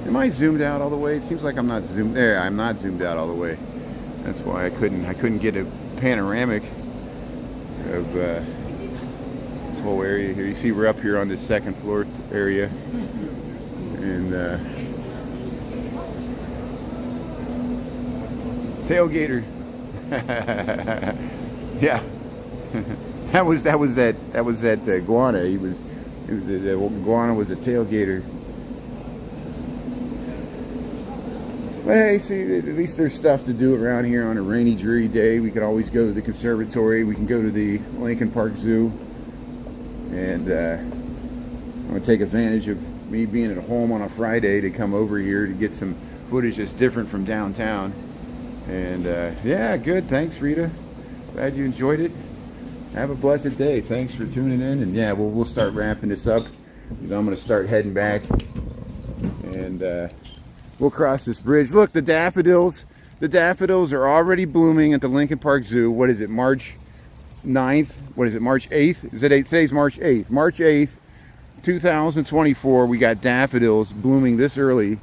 Am I zoomed out all the way? It seems like I'm not zoomed. There, I'm not zoomed out all the way. That's why I couldn't get a panoramic of this whole area here. You see, we're up here on this second floor area, and tailgater. Yeah. that was that iguana. The iguana was a tailgater. But hey, see, at least there's stuff to do around here on a rainy, dreary day. We could always go to the conservatory. We can go to the Lincoln Park Zoo. And I'm going to take advantage of me being at home on a Friday to come over here to get some footage that's different from downtown. And yeah, good. Thanks, Rita. Glad you enjoyed it. Have a blessed day. Thanks for tuning in. And yeah, we'll start wrapping this up, because I'm going to start heading back. And we'll cross this bridge. Look, the daffodils. The daffodils are already blooming at the Lincoln Park Zoo. What is it, March 9th? What is it, March 8th? Is it 8th? Today's March 8th. March 8th. 2024. We got daffodils blooming this early.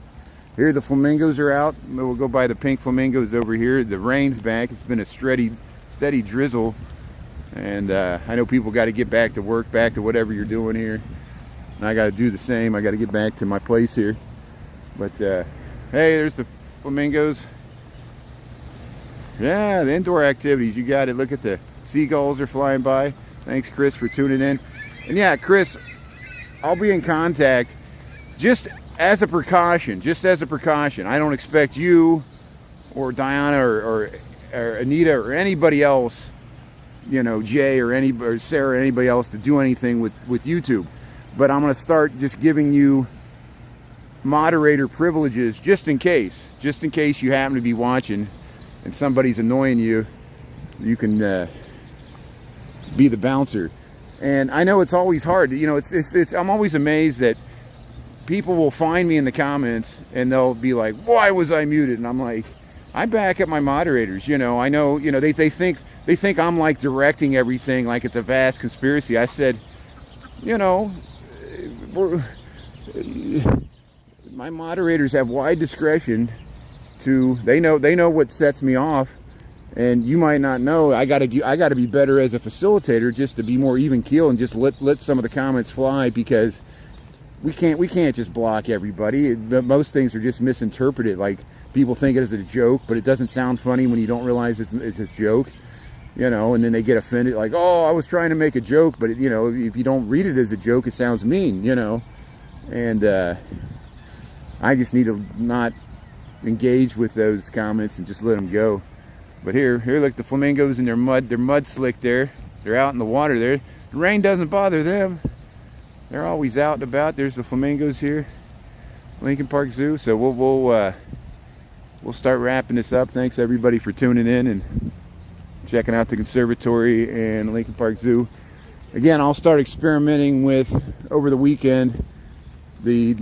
Here the flamingos are out. We'll go by the pink flamingos over here. The rain's back. It's been a steady drizzle. And I know people got to get back to work, back to whatever you're doing here. And I got to do the same. I got to get back to my place here. But hey, there's the flamingos. Yeah, the indoor activities. You got it. Look at the seagulls are flying by. Thanks, Chris, for tuning in. And yeah, Chris, I'll be in contact just as a precaution. I don't expect you or Diana or Anita or anybody else, you know, Jay or Sarah or anybody else to do anything with YouTube. But I'm going to start just giving you moderator privileges just in case you happen to be watching and somebody's annoying you. You can be the bouncer. And I know it's always hard. You know, I'm always amazed that people will find me in the comments and they'll be like, "Why was I muted?" And I'm like, I back up my moderators. You know, I know. You know, they think I'm like directing everything like it's a vast conspiracy. I said, you know, my moderators have wide discretion to. They know what sets me off. And you might not know. I gotta be better as a facilitator, just to be more even keel and just let some of the comments fly, because we can't just block everybody. Most things are just misinterpreted. Like, people think it is a joke, but it doesn't sound funny when you don't realize it's a joke. You know, and then they get offended, like, "Oh, I was trying to make a joke," but you know, if you don't read it as a joke, it sounds mean. You know, and I just need to not engage with those comments and just let them go. But here, look, the flamingos in their mud slick there. They're out in the water there. The rain doesn't bother them. They're always out and about. There's the flamingos here, Lincoln Park Zoo. So we'll start wrapping this up. Thanks everybody for tuning in and checking out the Conservatory and Lincoln Park Zoo. Again, I'll start experimenting with over the weekend. We've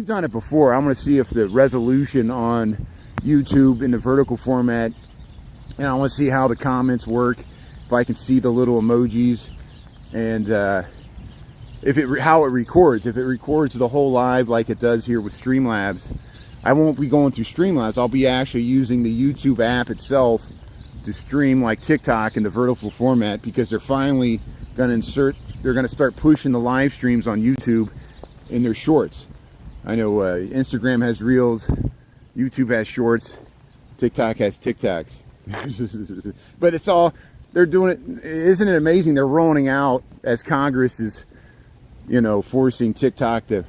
done it before. I'm going to see if the resolution on YouTube in the vertical format, and I want to see how the comments work, if I can see the little emojis, and how it records. If it records the whole live like it does here with Streamlabs, I won't be going through Streamlabs. I'll be actually using the YouTube app itself to stream like TikTok in the vertical format, because they're finally going to start pushing the live streams on YouTube in their shorts. I know Instagram has Reels, YouTube has Shorts, TikTok has TikToks. But it's all, they're doing it. Isn't it amazing? They're rolling out as Congress is, you know, forcing TikTok to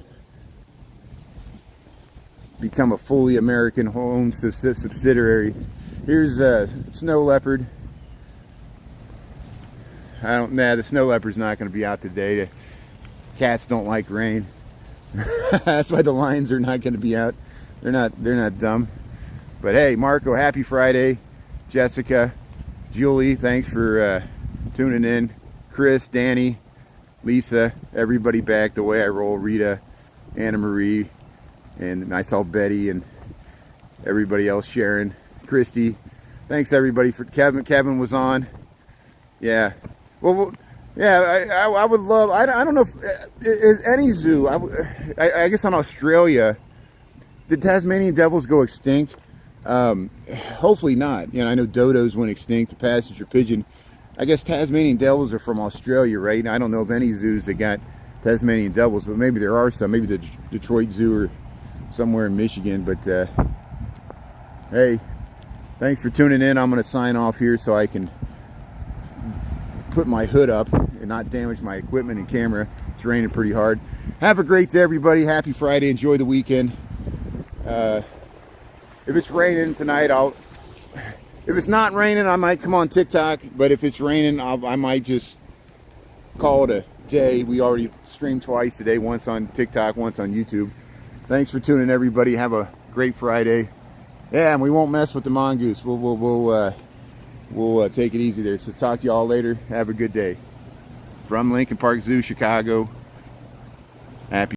become a fully American-owned subsidiary. Here's a snow leopard. The snow leopard's not going to be out today. The cats don't like rain. That's why the lions are not going to be out. They're not dumb. But hey, Marco, happy Friday. Jessica, Julie, thanks for tuning in. Chris, Danny, Lisa, everybody back the way I roll. Rita, Anna Marie, and I saw Betty and everybody else, Sharon, Christy. Thanks everybody for Kevin was on. Yeah. Well, yeah, I would love, I don't know if, is any zoo, I guess on Australia, did Tasmanian devils go extinct? Hopefully not. You know, I know dodos went extinct, the passenger pigeon. I guess Tasmanian devils are from Australia, right? I don't know of any zoos that got Tasmanian devils, but maybe there are some. Maybe the Detroit Zoo or somewhere in Michigan. But hey, thanks for tuning in. I'm going to sign off here so I can put my hood up and not damage my equipment and camera. It's raining pretty hard. Have a great day, everybody. Happy Friday. Enjoy the weekend. If it's raining tonight, if it's not raining, I might come on TikTok. But if it's raining, I might just call it a day. We already streamed twice today, once on TikTok, once on YouTube. Thanks for tuning in, everybody. Have a great Friday. Yeah, and we won't mess with the mongoose. We'll take it easy there. So talk to you all later. Have a good day. From Lincoln Park Zoo, Chicago. Happy